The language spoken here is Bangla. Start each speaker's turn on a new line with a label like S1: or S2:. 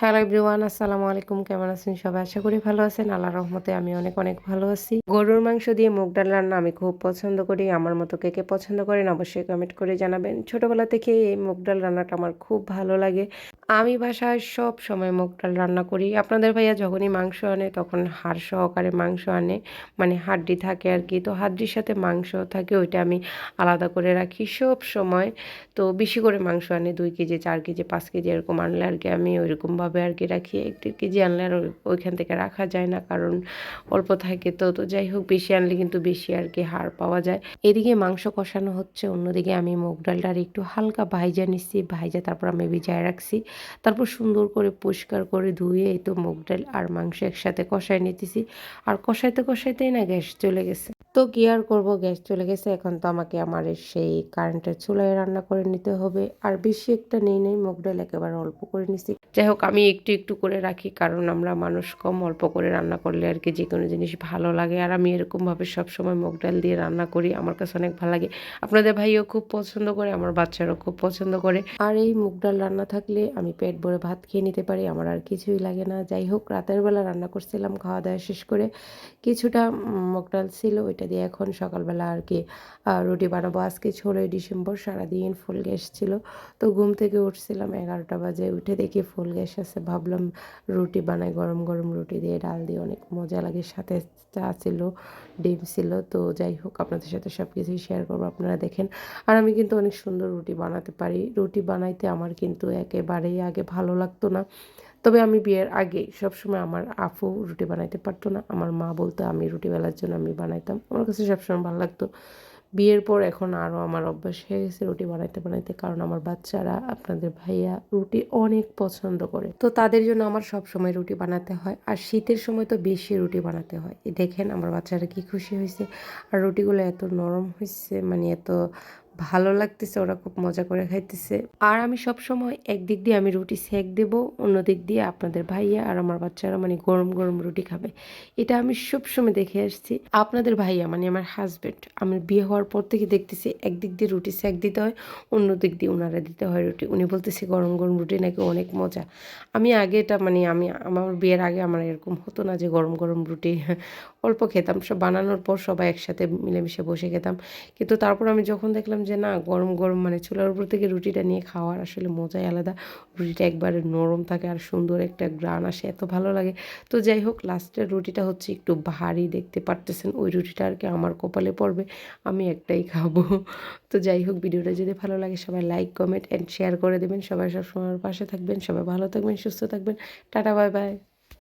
S1: হ্যালো এভরিওয়ান, আসসালামু আলাইকুম। কেমন আছেন সবাই? আশা করি ভালো আছেন। আল্লাহর রহমতে আমি অনেক অনেক ভালো আছি। গরুর মাংস দিয়ে মুগ ডাল রান্না আমি খুব পছন্দ করি। আমার মতো কে কে পছন্দ করেন অবশ্যই কমেন্ট করে জানাবেন। ছোটবেলা থেকে এই মুগ ডাল রান্নাটা আমার খুব ভালো লাগে। আমি বাসায় সব সময় মুগ ডাল রান্না করি। আপনাদের ভাইয়া যখনই মাংস আনে তখন হাড় সহকারে মাংস আনে, মানে হাড্ডি থাকে আর কি। তো হাড্ডির সাথে মাংস থাকে, ওইটা আমি আলাদা করে রাখি সব সময়। তো বেশি করে মাংস আনে 2 কেজি 4 কেজি 5 কেজি এরকম আনলে আর কি আমি ওইরকমভাবে আর কি রাখি। 1-1.5 কেজি আনলে আর ওইখান থেকে রাখা যায় না, কারণ অল্প থাকে। তো যাই হোক, বেশি আনলে কিন্তু বেশি আর কি হাড় পাওয়া যায়। এদিকে মাংস কষানো হচ্ছে, অন্যদিকে আমি মুগ ডালটা একটু হালকা ভাইজা নিচ্ছি। ভাইজা তারপর আমি ভিজায় রাখছি। তারপর সুন্দর করে পরিষ্কার করে ধুয়ে এই তো মুগ ডাল আর মাংস একসাথে কষায় নিতেছি। আর কষাইতে কষাইতেই না গ্যাস চলে গেছে। তো কি আর করবো, গ্যাস চলে গেছে। এখন তো আমাকে আমার সেই কারেন্টের চুলায় রান্না করে নিতে হবে। আর বেশি একটা নেই নেই মুগ ডাল, একেবারে অল্প করে নিছি। যাই হোক, আমি একটু একটু করে রাখি, কারণ আমরা মানুষ কম, অল্প করে রান্না করলে আর কি যে কোনো জিনিস ভালো লাগে। আর আমি এরকমভাবে সবসময় মুগ ডাল দিয়ে রান্না করি, আমার কাছে অনেক ভালো লাগে। আপনাদের ভাইও খুব পছন্দ করে, আমার বাচ্চারাও খুব পছন্দ করে। আর এই মুগ ডাল রান্না থাকলে আমি পেট ভরে ভাত খেয়ে নিতে পারি, আমার আর কিছুই লাগে না। যাই হোক, রাতের বেলা রান্না করছিলাম, খাওয়া দাওয়া শেষ করে কিছুটা মুগ ডাল ছিল, ওইটা দিয়ে এখন সকালবেলা আর কি রুটি বানাবো। আজকে 16ই ডিসেম্বর, সারাদিন ফুল গ্যাস ছিল। তো ঘুম থেকে উঠছিলাম 11টা বাজে, উঠে দেখি ফুল গ্যাস আছে। ভাবলাম রুটি বানাই, গরম গরম রুটি দিয়ে ডাল দিয়ে অনেক মজা লাগে। সাথে চা ছিল, ডিম ছিল। তো যাই হোক, আপনাদের সাথে সব কিছুই শেয়ার করবো, আপনারা দেখেন। আর আমি কিন্তু অনেক সুন্দর রুটি বানাতে পারি। রুটি বানাইতে আমার কিন্তু একেবারেই আগে ভালো লাগতো না। তবে আমি বিয়ের আগে সবসময় আমার আপু রুটি বানাইতে পারতো না। আমার মা বলতো আমি রুটি বেলার জন্য আমি বানাইতাম। আমার কাছে সবসময় ভালো লাগতো। বিয়ের পর এখন আরও আমার অভ্যাস হয়ে গেছে রুটি বানাইতে বানাইতে, কারণ আমার বাচ্চারা, আপনাদের ভাইয়া রুটি অনেক পছন্দ করে। তো তাদের জন্য আমার সব সময় রুটি বানাতে হয়। আর শীতের সময় তো বেশি রুটি বানাতে হয়। দেখেন আমার বাচ্চারা কি খুশি হয়েছে। আর রুটিগুলো এত নরম হয়েছে, মানে এত ভালো লাগতেছে, ওরা খুব মজা করে খাইতেছে। আর আমি সব সময় একদিক দিয়ে আমি রুটি সেঁক দেব, অন্য দিক দিয়ে আপনাদের ভাইয়া আর আমার বাচ্চারা মানে গরম গরম রুটি খাবে। এটা আমি সবসময় দেখে আসছি। আপনাদের ভাইয়া মানে আমার হাজব্যান্ড, আমার বিয়ে হওয়ার পর থেকে দেখতেছি একদিক দিয়ে রুটি সেঁক দিতে হয়, অন্য দিক দিয়ে ওনারা দিতে হয় রুটি। উনি বলতেছে গরম গরম রুটি নাকি অনেক মজা। আমি আগে এটা মানে আমি আমার বিয়ের আগে আমার এরকম হতো না যে গরম গরম রুটি অল্প খেতাম, সব বানানোর পর সবাই একসাথে মিলেমিশে বসে খেতাম। কিন্তু তারপর আমি যখন দেখলাম যে না, গরম গরম মানে চুলার উপর থেকে রুটিটা নিয়ে খাওয়ার আসলে মজাই আলাদা। রুটিটা একবারে নরম থাকে আর সুন্দর একটা গ্রান আসে, এত ভালো লাগে। তো যাই হোক, লাস্টের রুটিটা হচ্ছে একটু ভারী, দেখতে পারতেছেন। ওই রুটিটা আর কি আমার কপালে পড়বে, আমি একটাই খাবো। তো যাই হোক, ভিডিওটা যদি ভালো লাগে সবাই লাইক কমেন্ট অ্যান্ড শেয়ার করে দেবেন। সবাই সবসময় আমার পাশে থাকবেন। সবাই ভালো থাকবেন, সুস্থ থাকবেন। Tata, bye bye.